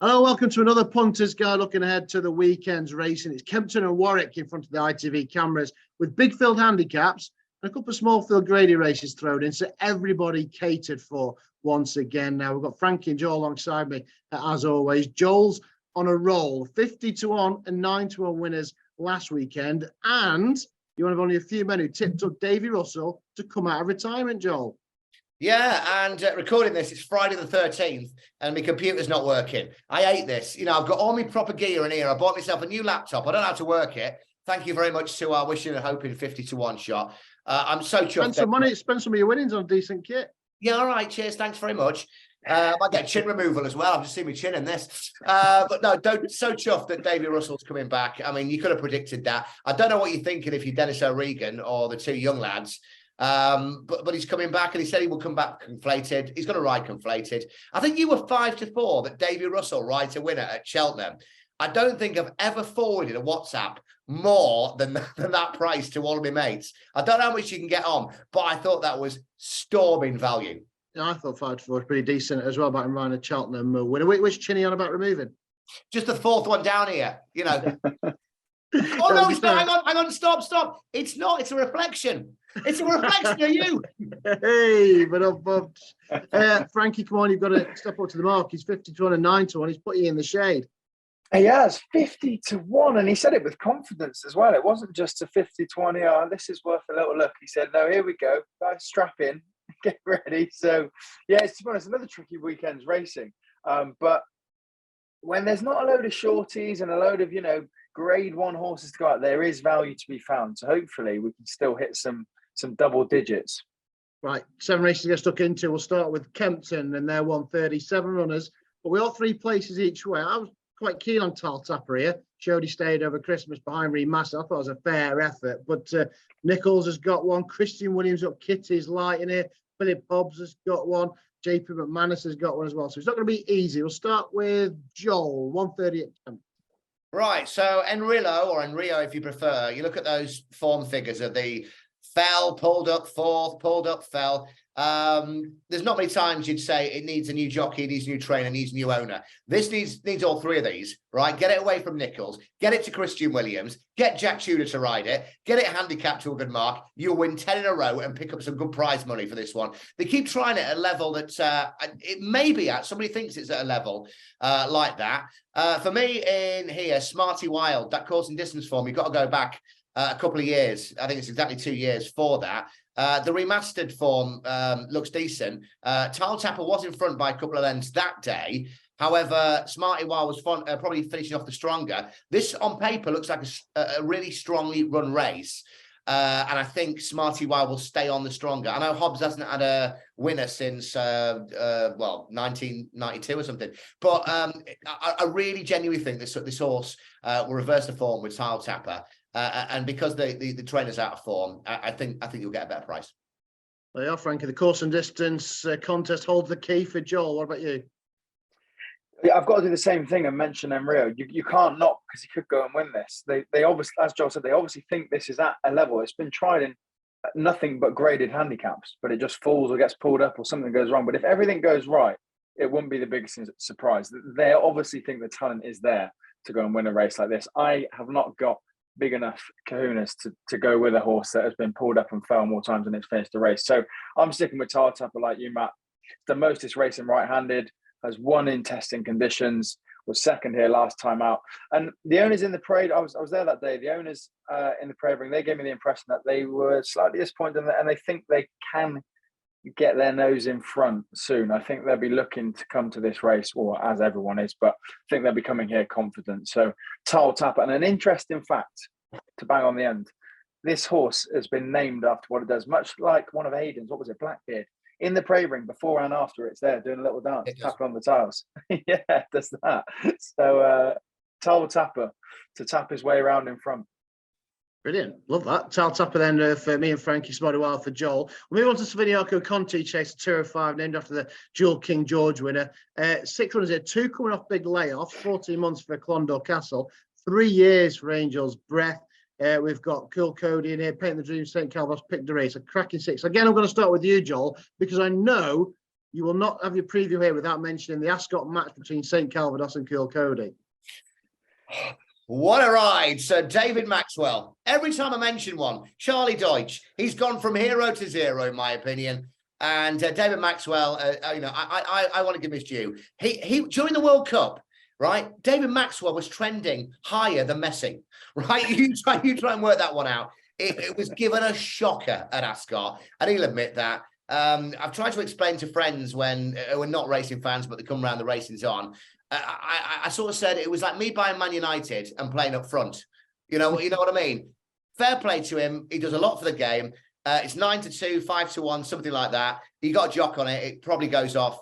Hello, welcome to another Punters Guide looking ahead to the weekend's racing. It's Kempton and Warwick in front of the ITV cameras with big field handicaps and a couple of small field Grady races thrown in, so everybody catered for once again. Now we've got Frankie and Joel alongside me, as always. Joel's on a roll, 50-1 and 9-1 winners last weekend, and you're one of only a few men who tipped up Davy Russell to come out of retirement, Joel. Yeah, and recording this, it's Friday the 13th, and my computer's not working. I hate this. You know, I've got all my proper gear in here. I bought myself a new laptop. I don't know how to work it. Thank you very much to our wishing and hoping 50-1 shot. I'm so chuffed. Spend some money, spend some of your winnings on decent kit. Yeah, all right, cheers. Thanks very much. I might get chin removal as well. I've just seen me chin in this. But no, so chuffed that Davy Russell's coming back. I mean, you could have predicted that. I don't know what you're thinking if you're Dennis O'Regan or the two young lads. But he's coming back, and he said he will come back conflated. He's going to ride conflated. I think you were 5-4 that Davy Russell rides a winner at Cheltenham. I don't think I've ever forwarded a WhatsApp more than that price to all of my mates. I don't know how much you can get on, but I thought that was storming value. Yeah, I thought 5-4 was pretty decent as well about him riding a Cheltenham winner. Which chin are you on about removing? Just the fourth one down here, you know. Oh no, it's not. Hang on, stop. It's not, it's a reflection. It's a reflection of you. Hey, but Frankie, come on, you've got to step up to the mark. He's 50-1 and 9-1. He's put you in the shade. He has 50-1, and he said it with confidence as well. It wasn't just a 50-1. Oh, this is worth a little look. He said, "No, here we go. Guys, strap in, get ready." So, yeah, to be honest, another tricky weekend's racing. But when there's not a load of shorties and a load of Grade 1 horses to go out, there is value to be found. So hopefully we can still hit some double digits. Right, 7 races to get stuck into. We'll start with Kempton and their 137 runners, but we all 3 places each way. I was quite keen on Tall Tapper here. Showed he stayed over Christmas behind Reed Master. I thought it was a fair effort, but Nichols has got one. Christian Williams up Kitty's light in here. Philip Hobbs has got one. JP McManus has got one as well. So it's not going to be easy. We'll start with Joel, 130 at Kempton. Right, so Enrillo, or Enrio if you prefer, you look at those form figures of the fell, pulled up, fourth, pulled up, fell. There's not many times you'd say it needs a new jockey, needs a new trainer, needs a new owner. This needs all 3 of these, right? Get it away from Nichols, get it to Christian Williams, get Jack Tudor to ride it, get it handicapped to a good mark. You'll win 10 in a row and pick up some good prize money for this one. They keep trying it at a level that it may be at. Somebody thinks it's at a level like that. For me in here, Smarty Wild, that course and distance form, you've got to go back a couple of years. I think it's exactly 2 years for that. The remastered form looks decent. Tall Tapper was in front by a couple of lengths that day. However, Smarty Wild was probably finishing off the stronger. This on paper looks like a really strongly run race. And I think Smarty Wild will stay on the stronger. I know Hobbs hasn't had a winner since, 1992 or something. But I really genuinely think this horse will reverse the form with Tall Tapper. And because the trainer's out of form, I think you'll get a better price. There you are, Frankie. The course and distance contest holds the key for Joel. What about you? Yeah, I've got to do the same thing and mention Emrio. You can't knock because he could go and win this. They obviously, as Joel said, they obviously think this is at a level. It's been tried in nothing but graded handicaps, but it just falls or gets pulled up or something goes wrong. But if everything goes right, it wouldn't be the biggest surprise. They obviously think the talent is there to go and win a race like this. I have not got big enough kahunas to go with a horse that has been pulled up and fell more times than it's finished the race. So I'm sticking with Tall Tapper like you, Matt. The most is racing right-handed, has won in testing conditions, was second here last time out. And the owners in the parade, I was there that day, the owners in the parade ring, they gave me the impression that they were slightly disappointed and they think they can get their nose in front soon. I think they'll be looking to come to this race, or as everyone is, but I think they'll be coming here confident. So Tall Tapper. And an interesting fact to bang on the end, this horse has been named after what it does, much like one of Aiden's, what was it, Blackbeard? In the parade ring, before and after, it's there doing a little dance, tapping on the tiles. Yeah, it does that. So Tall Tapper to tap his way around in front. Brilliant. Love that. Tall Tapper then for me and Frankie, Smarty Wild for Joel. We'll move on to Saviniaco Conti Chase, 205, named after the dual King George winner. 6 runners here, 2 coming off big layoffs, 14 months for Clondor Castle, 3 years for Angel's Breath. We've got Cool Cody in here, Painting the Dream, St. Calvas, Pick the Race, a cracking 6. Again, I'm going to start with you, Joel, because I know you will not have your preview here without mentioning the Ascot match between St Calvados and Kilcody. What a ride. So David Maxwell, every time I mention one, Charlie Deutsch, he's gone from hero to zero, in my opinion. And David Maxwell, I want to give his due. He during the World Cup, right? David Maxwell was trending higher than Messi, right? You try and work that one out. It was given a shocker at Ascot, and he'll admit that. I've tried to explain to friends when we're not racing fans, but they come around the racing's on. I sort of said it was like me buying Man United and playing up front. You know what I mean? Fair play to him. He does a lot for the game. It's 9-2, 5-1, something like that. You got a jock on it. It probably goes off.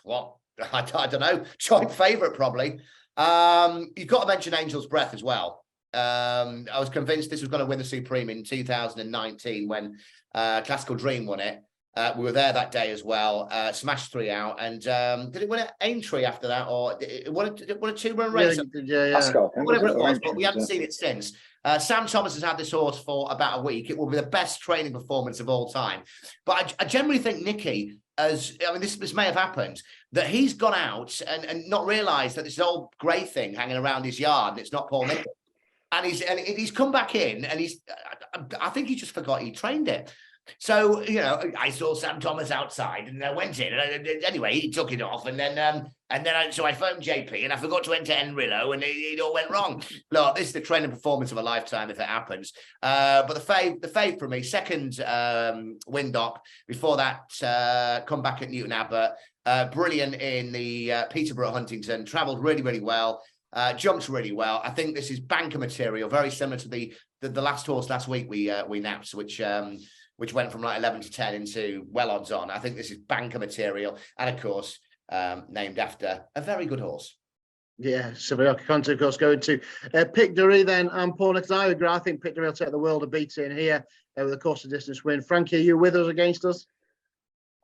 What? I don't know. Joint favourite, probably. You've got to mention Angel's Breath as well. I was convinced this was going to win the Supreme in 2019 when Classical Dream won it. We were there that day as well. Smashed 3 out, and did it win at Aintree after that, or it won a 2-run race? Yeah. Whatever it was, but we haven't seen it since. Sam Thomas has had this horse for about a week. It will be the best training performance of all time. But I generally think Nicky, this may have happened, that he's gone out and not realised that this old grey thing hanging around his yard, and it's not Paul Nichols. And he's come back in, and I think he just forgot he trained it. So, I saw Sam Thomas outside and I went in, and anyway, he took it off, and then I phoned JP and I forgot to enter Enrillo, and it all went wrong. Look, this is the training performance of a lifetime if it happens. But the fave for me, second Windop, before that comeback at Newton Abbot, brilliant in the Peterborough Huntington, travelled really, really well. Jumped really well. I think this is banker material, very similar to the last horse last week we napped, which went from like 11 to 10 into well odds on. I think this is banker material, and of course, named after a very good horse. Yeah, Sevilla Conte, of course, going to Pic de Rix then, and Paul Nichols. I agree. I think Pic de Rix will take the world of beating here with a course of distance win. Frankie, are you with us, against us?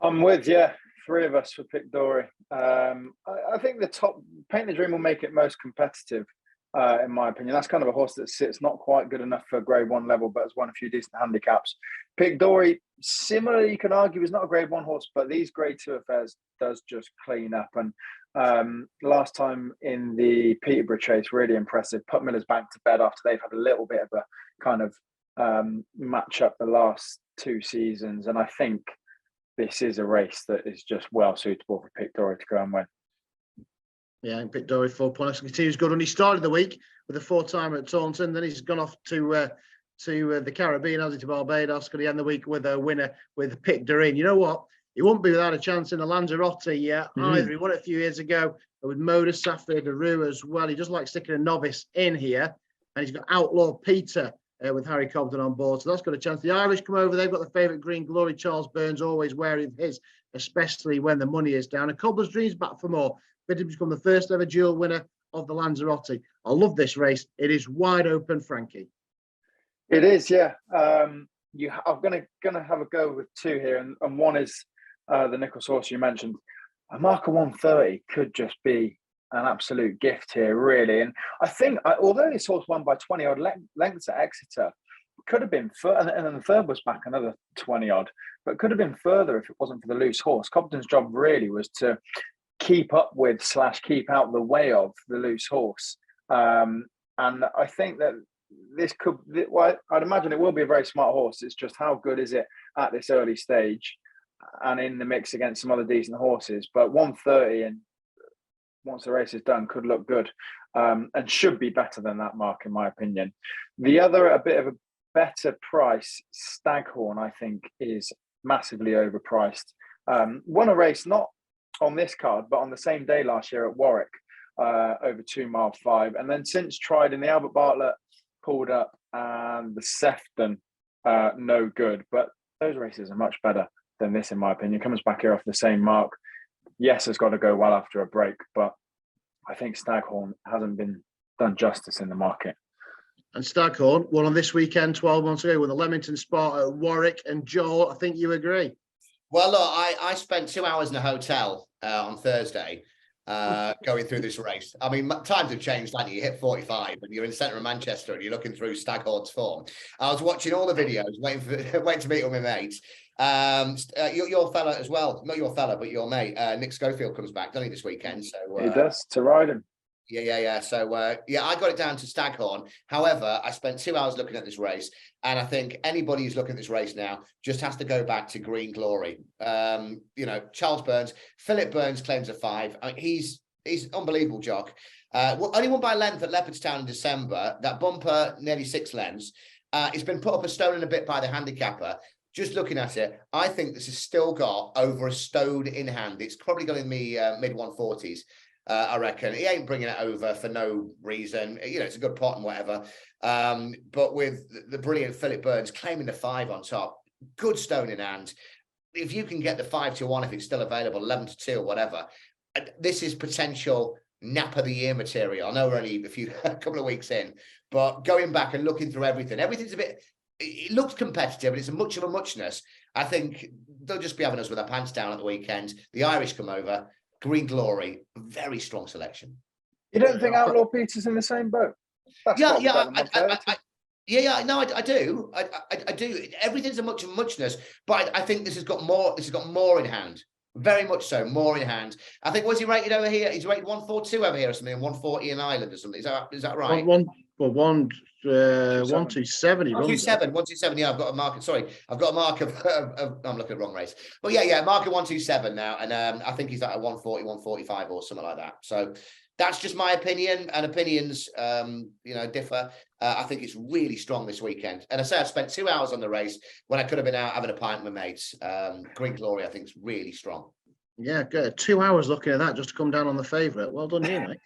I'm with, yeah. 3 of us for Pic de Rix. I think the top Paint the Dream will make it most competitive, in my opinion. That's kind of a horse that sits not quite good enough for Grade 1 level, but has won a few decent handicaps. Pic de Rix, similarly, you can argue, is not a Grade 1 horse, but these Grade 2 affairs does just clean up. And last time in the Peterborough Chase, really impressive. Put Miller's Bank to bed after they've had a little bit of a kind of match up the last 2 seasons. And I think this is a race that is just well suitable for Pic de Rix to go and win. Yeah, and Pic de Rix 4 points continues good. And he started the week with a 4-timer at Taunton. Then he's gone off to the Caribbean, hasn't he, to Barbados. Could he end the week with a winner with Pic de Rix? You know what? He won't be without a chance in the Lanzarote either. He won it a few years ago with Moda, Safir, Daru as well. He does like sticking a novice in here. And he's got Outlaw Peter with Harry Cobden on board. So that's got a chance. The Irish come over. They've got the favourite Green Glory. Charles Burns always wary of his, especially when the money is down. And Cobbler's Dreams back for more. But to become the first ever dual winner of the Lanzarote. I love this race. It is wide open, Frankie. It is, yeah. I'm gonna have a go with 2 here, and one is the Nichols horse you mentioned. A marker 130 could just be an absolute gift here, really. And I think, although this horse won by 20 odd lengths at Exeter, could have been further, and then the third was back another 20 odd, but could have been further if it wasn't for the loose horse. Cobden's job really was to keep up with / keep out the way of the loose horse. And I think that this could, well, I'd imagine it will be a very smart horse. It's just how good is it at this early stage and in the mix against some other decent horses. But 130, and once the race is done, could look good, and should be better than that mark, in my opinion. The other, a bit of a better price, Staghorn, I think, is massively overpriced. Won a race not on this card, but on the same day last year at Warwick, over 2 mile 5, and then since tried in the Albert Bartlett, pulled up, and the Sefton, no good. But those races are much better than this, in my opinion. Comes back here off the same mark. Yes, has got to go well after a break, but I think Staghorn hasn't been done justice in the market. And Staghorn won on this weekend 12 months ago with the Leamington Spot at Warwick. And Joel, I think you agree. Well, look, I spent 2 hours in a hotel on Thursday. going through this race. I mean, times have changed, haven't you? You hit 45 and you're in the centre of Manchester and you're looking through Staghorn's form. I was watching all the videos, waiting to meet with my mates. Your fella as well, not your fella, but your mate, Nick Schofield comes back, doesn't he, this weekend? So he does, to ride him. Yeah. So, I got it down to Staghorn. However, I spent 2 hours looking at this race, and I think anybody who's looking at this race now just has to go back to Green Glory. Charles Burns, Philip Burns claims a 5. He's unbelievable jock. Only won by length at Leopardstown in December. That bumper, nearly 6 lengths. It's been put up a stone and a bit by the handicapper. Just looking at it, I think this has still got over a stone in hand. It's probably got in the mid 140s. I reckon he ain't bringing it over for no reason. It's a good pot and whatever. But with the brilliant Philip Burns claiming the 5 on top, good stone in hand. If you can get the 5-1, if it's still available, 11-2 or whatever, this is potential nap of the year material. I know we're only a couple of weeks in, but going back and looking through everything's a bit. It looks competitive, but it's much of a muchness. I think they'll just be having us with our pants down at the weekend. The Irish come over. Green Glory, very strong selection. You don't think Outlaw Peter's in the same boat? I do. I do. Everything's a muchness, but I think this has got more in hand. Very much so, more in hand. I think, was he rated over here? He's rated 142 over here or something, 140 in Ireland or something. Is that right? 127. 127. Yeah, I've got a mark. Sorry, I've got a mark of I'm looking at the wrong race. But yeah, mark of 127 now, and I think he's at a 140, 145 or something like that. So that's just my opinion, and opinions, differ. I think it's really strong this weekend. And I say I spent 2 hours on the race when I could have been out having a pint with mates. Green Glory, I think, is really strong. Yeah, good. 2 hours looking at that just to come down on the favourite. Well done, you, mate.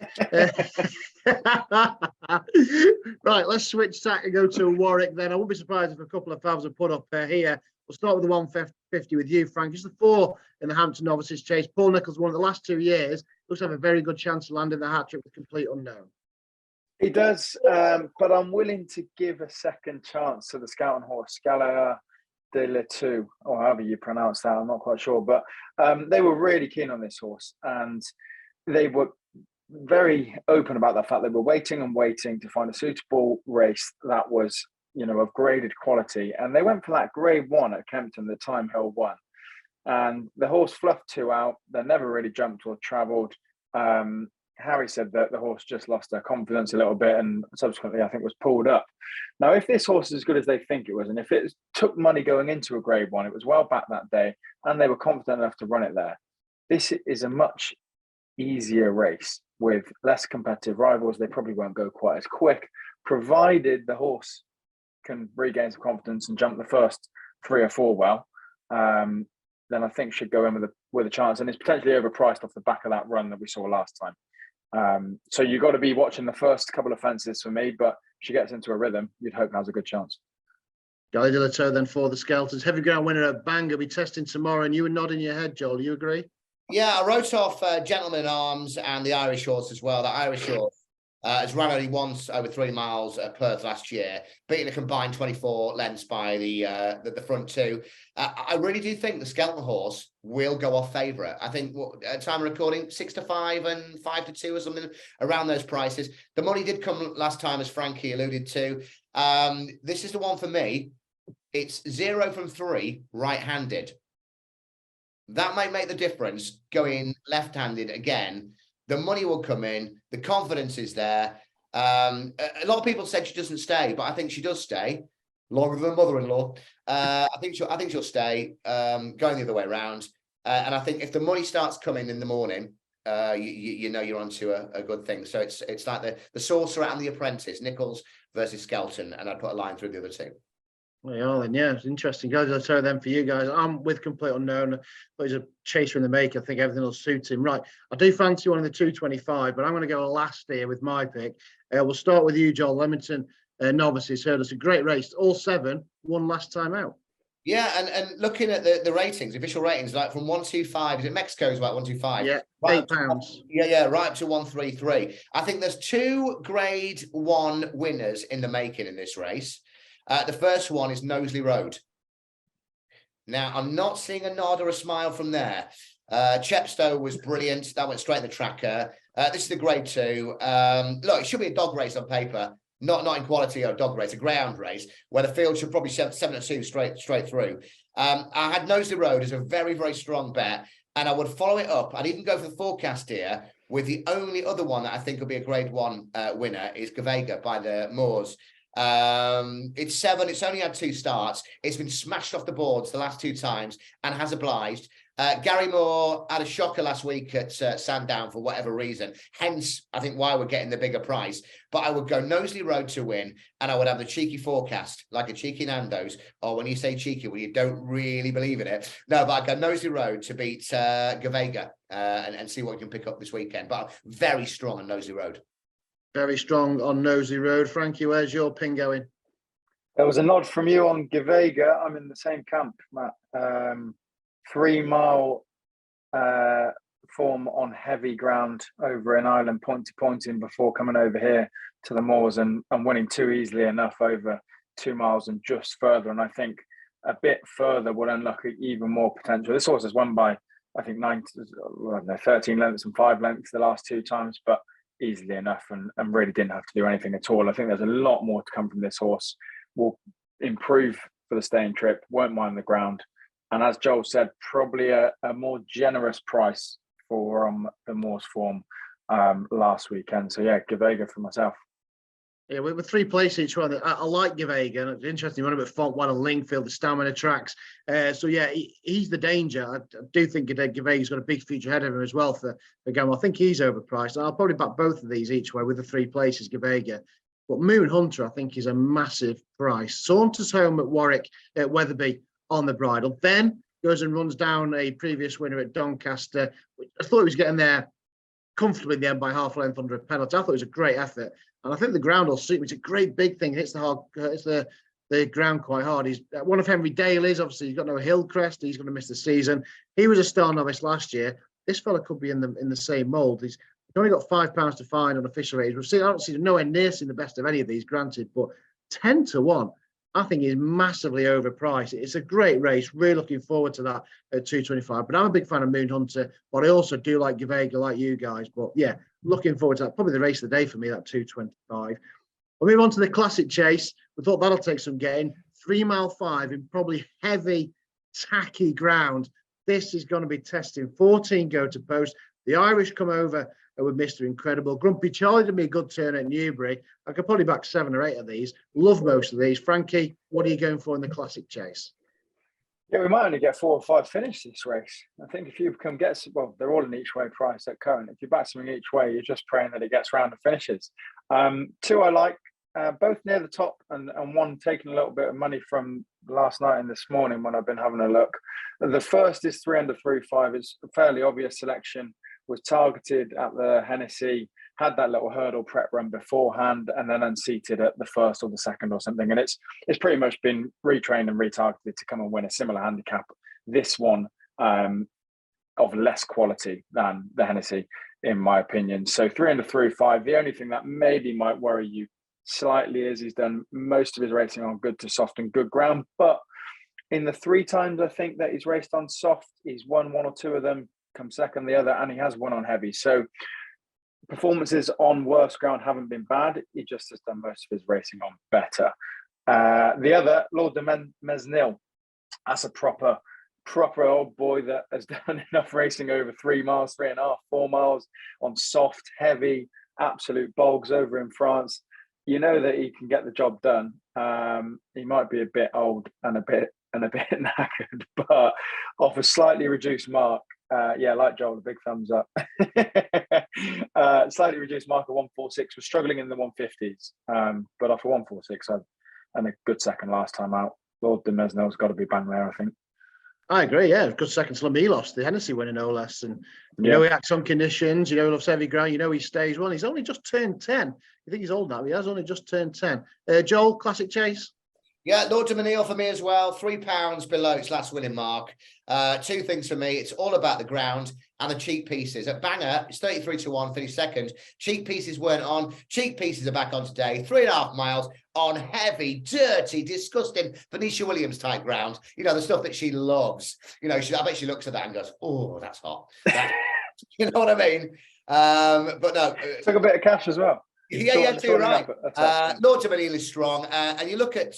Right, let's switch tack and go to Warwick then. I wouldn't be surprised if a couple of favs are put up here. We'll start with the 150 with you, Frank. It's the 4 in the Hampton Novices Chase. Paul Nicholls won it the last 2 years. Looks to have a very good chance of landing the hat-trick with Complete Unknown. He does, but I'm willing to give a second chance to the scouting horse, Scala de la Two, or however you pronounce that. I'm not quite sure, but they were really keen on this horse, and they were very open about the fact they were waiting to find a suitable race that was, of graded quality, and they went for that grade 1 at Kempton, the Time Hill 1, and the horse fluffed 2 out. They never really jumped or travelled. Harry said that the horse just lost their confidence a little bit and subsequently, I think, was pulled up. Now, if this horse is as good as they think it was, and if it took money going into a grade 1, it was well back that day, and they were confident enough to run it there, this is a much easier race with less competitive rivals. They probably won't go quite as quick, provided the horse can regain some confidence and jump the first 3 or 4 well. Then I think should go in with a chance, and it's potentially overpriced off the back of that run that we saw last time. So you've got to be watching the first couple of fences for me, but if she gets into a rhythm, you'd hope has a good chance. Gally de la Toe then for the Skeltons. Heavy ground winner at Bangor be testing tomorrow, and you were nodding your head, Joel. You agree? Yeah, I wrote off Gentleman in Arms and the Irish horse as well. The Irish horse has run only once over 3 miles at Perth last year, beating a combined 24 lengths by the front 2. I really do think the Skelton horse will go off favourite. I think at time of recording, 6-5 and 5-2 or something around those prices. The money did come last time, as Frankie alluded to. This is the one for me. It's 0 from 3 right-handed. That might make the difference going left-handed again. The money will come in. The confidence is there. A lot of people said she doesn't stay, but I think she does stay longer than mother-in-law. I think she'll stay going the other way around. And I think if the money starts coming in the morning, you know you're onto a good thing. So it's like the Sorcerer and the Apprentice, Nicholls versus Skelton, and I'd put a line through the other 2. Well, then, yeah, it's interesting. Guys, so then for you guys, I'm with Complete Unknown, but he's a chaser in the make. I think everything will suit him. Right, I do fancy one in the 225, but I'm going to go last here with my pick. We'll start with you, Joel. Leamington Novices heard us a great race. All 7 won last time out. Yeah, and looking at the ratings, official ratings, like from 125, is it Mexico's about 125? Yeah, right £8. Yeah, right up to 133. I think there's 2 grade 1 winners in the making in this race. The first one is Knowsley Road. Now, I'm not seeing a nod or a smile from there. Chepstow was brilliant. That went straight in the tracker. This is the grade 2. Look, it should be a dog race on paper, not in quality or a dog race, a greyhound race, where the field should probably 7-2 straight through. I had Knowsley Road as a very, very strong bet, and I would follow it up. I'd even go for the forecast here with the only other one that I think will be a grade 1 winner is Gavega by the Moors. It's 7. It's only had 2 starts. It's been smashed off the boards the last 2 times and has obliged. Gary Moore had a shocker last week at Sandown for whatever reason. Hence, I think why we're getting the bigger price. But I would go Knowsley Road to win, and I would have the cheeky forecast, like a cheeky Nando's. Or when you say cheeky, well, you don't really believe in it. No, but I'd go Knowsley Road to beat Gavega and see what we can pick up this weekend. But very strong on Knowsley Road. Very strong on Knowsley Road. Frankie, where's your pin going? There was a nod from you on Gavega. I'm in the same camp, Matt. 3 mile form on heavy ground over in Ireland, point to pointing before coming over here to the Moors and winning 2 easily enough over 2 miles and just further. And I think a bit further will unlock even more potential. This horse has won by, I think, 13 lengths and 5 lengths the last 2 times, but easily enough and really didn't have to do anything at all. I think there's a lot more to come from this horse. Will improve for the staying trip, won't mind the ground. And as Joel said, probably a more generous price for the Moors form last weekend. So yeah, Gavega for myself. Yeah, with 3 places each one. I like Gavega, and it's interesting. One about Font, one on Lingfield, the stamina tracks. So yeah, he's the danger. I do think Gavega's got a big future ahead of him as well for Gamble. I think he's overpriced. I'll probably back both of these each way with the 3 places, Gavega. But Moon Hunter, I think, is a massive price. Saunters home at Warwick, at Wetherby on the bridle, then goes and runs down a previous winner at Doncaster. I thought he was getting there comfortably in the end by half a length under a penalty. I thought it was a great effort, and I think the ground will suit him. It's a great big thing. Hits the ground quite hard. He's one of Henry Daly's. Obviously, he's got no hill crest. He's going to miss the season. He was a star novice last year. This fella could be in the same mould. He's only got £5 to find on official rates. We've seen. I don't see nowhere near seen the best of any of these, granted, but 10 to 1. I think he's massively overpriced. It's a great race. Really looking forward to that at 225. But I'm a big fan of Moon Hunter, but I also do like Gavega, like you guys. But yeah, looking forward to that. Probably the race of the day for me, that 225. We'll move on to the Classic Chase. We thought that'll take some getting. 3 mile 5 in probably heavy, tacky ground. This is going to be testing. 14 go to post. The Irish come over with Mr. Incredible. Grumpy Charlie did me a good turn at Newbury. I could probably back 7 or 8 of these. Love most of these. Frankie, what are you going for in the Classic Chase? Yeah, we might only get 4 or 5 finishes this race. I think if you can get, well, they're all an each way price at current. If you back something each way, you're just praying that it gets round and finishes. 2 I like, both near the top, and one taking a little bit of money from last night and this morning when I've been having a look. The first is 3 under 3-5. It's a fairly obvious selection. Was targeted at the Hennessy, had that little hurdle prep run beforehand, and then unseated at the first or the second or something. And it's pretty much been retrained and retargeted to come and win a similar handicap. This one of less quality than the Hennessy, in my opinion. So 3 under 3-5. The only thing that maybe might worry you slightly is he's done most of his racing on good to soft and good ground. But in the 3 times I think that he's raced on soft, he's won 1 or 2 of them, come second the other, and he has won on heavy. So performances on worse ground haven't been bad. He just has done most of his racing on better. The other, Lord de Mesnil, that's a proper old boy that has done enough racing over 3 miles, 3.5, 4 miles on soft, heavy, absolute bogs over in France. You know that he can get the job done. He might be a bit old and a bit knackered, but off a slightly reduced mark. Yeah, like Joel, a big thumbs up. Slightly reduced mark of 146. We're struggling in the 150s, but off a 146 and a good second last time out. Lord de Mesnil's got to be bang there, I think. I agree, yeah. Good second to Lamilos, the Hennessy winner, no less. And you know he acts on conditions, you know he loves heavy ground, you know he stays well. He's only just turned 10. You think he's old now? He has only just turned 10. Joel, Classic Chase? Yeah, Lord Dominio for me as well. £3 below its last winning mark. Two things for me. It's all about the ground and the cheap pieces. At Banger, it's 33-1, finished second. Cheap pieces weren't on. Cheap pieces are back on today. 3.5 miles on heavy, dirty, disgusting Venetia Williams type ground. You know, the stuff that she loves. You know, I bet she looks at that and goes, oh, that's hot. You know what I mean? But no. Took a bit of cash as well. Yeah, too right. Lord Dominio is strong. And you look at,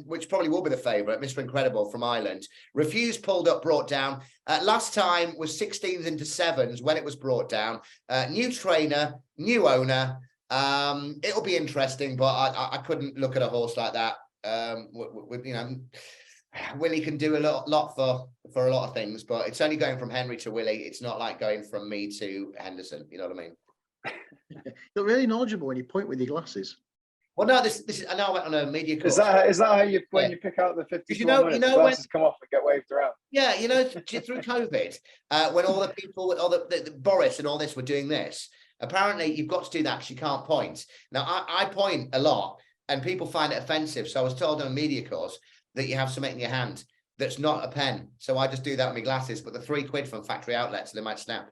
which probably will be the favourite, Mr. Incredible from Ireland. Refused, pulled up, brought down. Last time was 16s into 7s when it was brought down. New trainer, new owner. It'll be interesting, but I couldn't look at a horse like that. You know, Willie can do a lot for a lot of things, but it's only going from Henry to Willie. It's not like going from me to Henderson. You know what I mean? You're really knowledgeable when you point with your glasses. Well, no, this is. I know I went on a media course. Is that how you when you pick out the 50? You know when glasses come off and get waved around. Yeah, you know, through COVID, when all the people, all the Boris and all this were doing this. Apparently, you've got to do that because you can't point. Now, I point a lot, and people find it offensive. So I was told on a media course that you have something in your hand that's not a pen. So I just do that with my glasses. But the £3 from factory outlets, they might snap.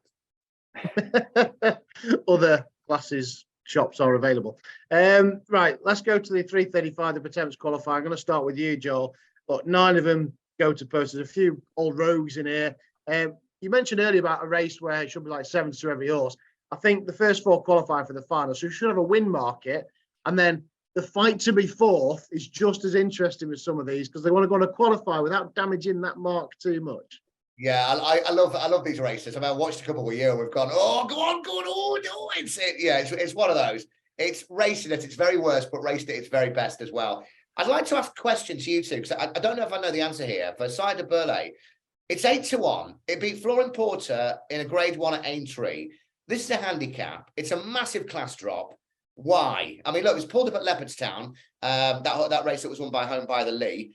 Other glasses shops are available. Right, let's go to the 335, the Pertemps qualifier. I'm going to start with you, Joel. But 9 of them go to post. There's a few old rogues in here. You mentioned earlier about a race where it should be like 7 to every horse. I think the first 4 qualify for the final, so you should have a win market. And then the fight to be 4th is just as interesting with some of these because they want to go on a qualify without damaging that mark too much. Yeah, I love these races. I mean, I watched a couple of years. We've gone, oh, go on, oh, no, it's one of those. It's racing at its very worst, but racing at its very best as well. I'd like to ask a question to you two because I don't know if I know the answer here. For Cider Burley, it's 8-1. It beat Flooring Porter in a Grade 1 at Aintree. This is a handicap. It's a massive class drop. Why? I mean, look, it's pulled up at Leopardstown. That race that was won by Home by the Lee.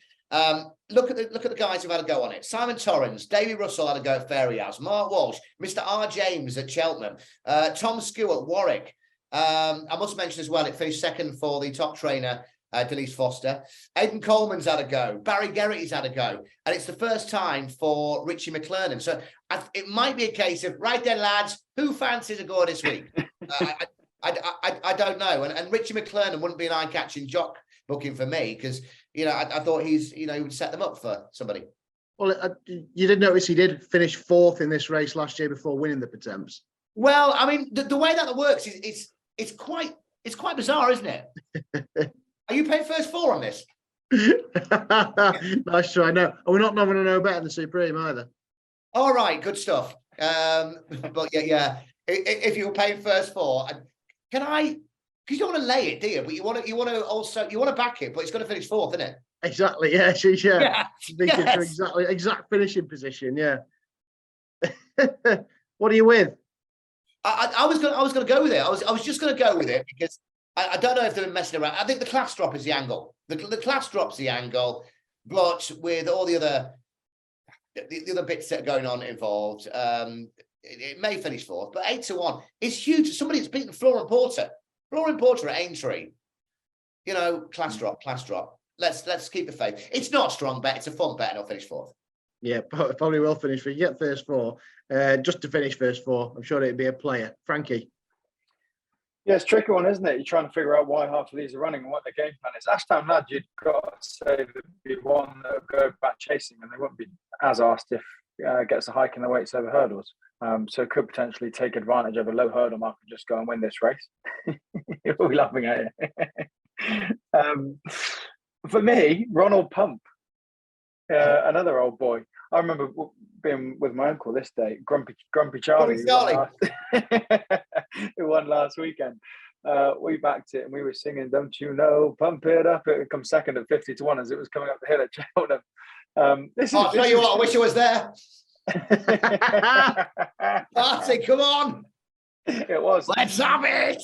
Look at the guys who've had a go on it. Simon Torrance, Davy Russell had a go at Fairy House, Mark Walsh, Mr. R. James at Cheltenham, Tom Stewart, Warwick. I must mention as well, it finished second for the top trainer, Denise Foster. Aidan Coleman's had a go. Barry Gerrity's had a go. And it's the first time for Richie McClernand. So it might be a case of, right then, lads, who fancies a go this week? I don't know. And Richie McClernand wouldn't be an eye-catching jock booking for me because, you know, I thought he would set them up for somebody. Well, you did notice he did finish 4th in this race last year before winning the Pertemps. Well, I mean, the way that works is it's quite bizarre, isn't it? Are you paying first 4 on this? Nice try. No, we're not going to know better than Supreme either. All right, good stuff. But yeah. If you were paying first 4, can I? Because you don't want to lay it, do you? But you want to back it, but it's going to finish 4th, isn't it? Exactly. Yeah. Yeah. Yes. Exact finishing position. Yeah. What are you with? I was going to go with it. I was just going to go with it because I don't know if they're messing around. I think the class drop is the angle. The class drop's the angle, but with all the other bits that are going on involved, it may finish 4th. But 8-1 is huge. Somebody that's beaten Flooring Porter at Aintree. You know, class drop. Let's keep the faith. It's not a strong bet. It's a fun bet, and it'll finish 4th. Yeah, probably will finish. If you get first 4, just to finish first 4, I'm sure it'd be a player. Frankie. Yeah, it's a tricky one, isn't it? You're trying to figure out why half of these are running and what the game plan is. Ashtown Lad, you'd got to say there'd be one that would go back chasing, and they wouldn't be as asked if gets a hike in the weights over hurdles. So could potentially take advantage of a low hurdle mark and just go and win this race. You'll be laughing at it. For me, Ronald Pump, another old boy. I remember being with my uncle this day, Grumpy Charlie, who won last weekend. We backed it and we were singing, "Don't you know, pump it up." It would come second at 50-1 as it was coming up the hill at Cheltenham. I'll tell you what, I wish I was there. Marty, come on. It was. Let's have it.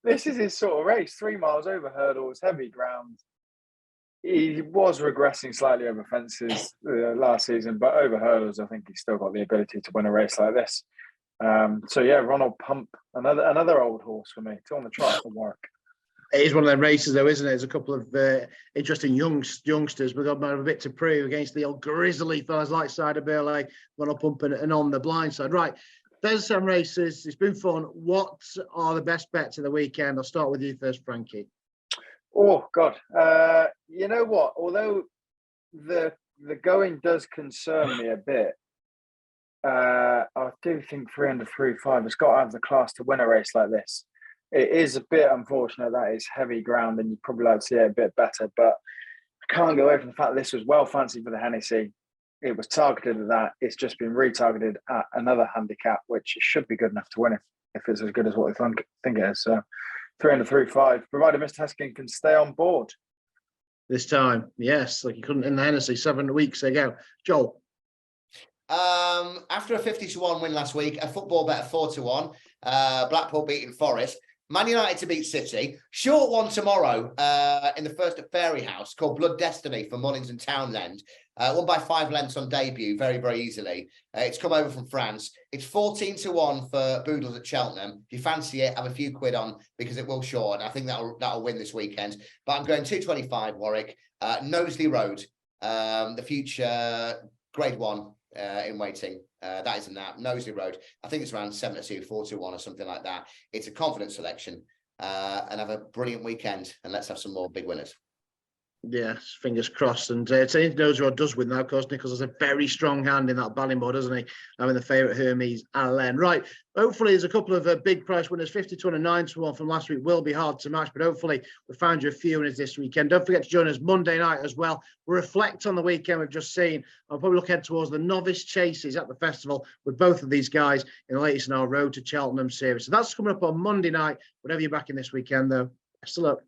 This is his sort of race. 3 miles over hurdles, heavy ground. He was regressing slightly over fences last season, but over hurdles, I think he's still got the ability to win a race like this. So yeah, Ronald Pump, another old horse for me. It's on the trot for Warwick. It is one of them races, though, isn't it? There's a couple of interesting youngsters. We've got a bit to prove against the old grizzly fellas like Cider Burley, gone up and on the blind side. Right, there's some races. It's been fun. What are the best bets of the weekend? I'll start with you first, Frankie. Oh, God. You know what? Although the going does concern me a bit, I do think 3 under 3-5 has got to have the class to win a race like this. It is a bit unfortunate that it's heavy ground and you'd probably like to see it a bit better, but I can't go away from the fact that this was well fancied for the Hennessy. It was targeted at that. It's just been retargeted at another handicap, which should be good enough to win if it's as good as what they think it is. So 3 under 3-5, provided Mr. Heskin can stay on board. This time, yes, like he couldn't in the Hennessy 7 weeks ago. Joel. After a 50-1 win last week, a football bet 4-1, Blackpool beating Forest, Man United to beat City, short one tomorrow in the first at Fairyhouse called Blood Destiny for Mullins and Townsend, won by 5 lengths on debut very, very easily. It's come over from France. It's 14-1 for Boodles at Cheltenham. If you fancy it, have a few quid on because it will short. I think that'll win this weekend. But I'm going 225 Warwick, Knowsley Road, the future Grade 1 in waiting. That is in that Knowsley Road. I think it's around 7-2, 4-1 or something like that. It's a confident selection. And have a brilliant weekend. And let's have some more big winners. Yes, fingers crossed. And St. Nosrod does win now, of course. Nichols has a very strong hand in that Ballymore, doesn't he? Having the favourite Hermes, Allen. Right, hopefully there's a couple of big price winners. 50-1 and 9-1 from last week will be hard to match, but hopefully we found you a few winners this weekend. Don't forget to join us Monday night as well. We'll reflect on the weekend we've just seen. I'll probably look ahead towards the novice chases at the festival with both of these guys in the latest in our Road to Cheltenham series. So that's coming up on Monday night. Whatever you're back in this weekend, though, best of luck.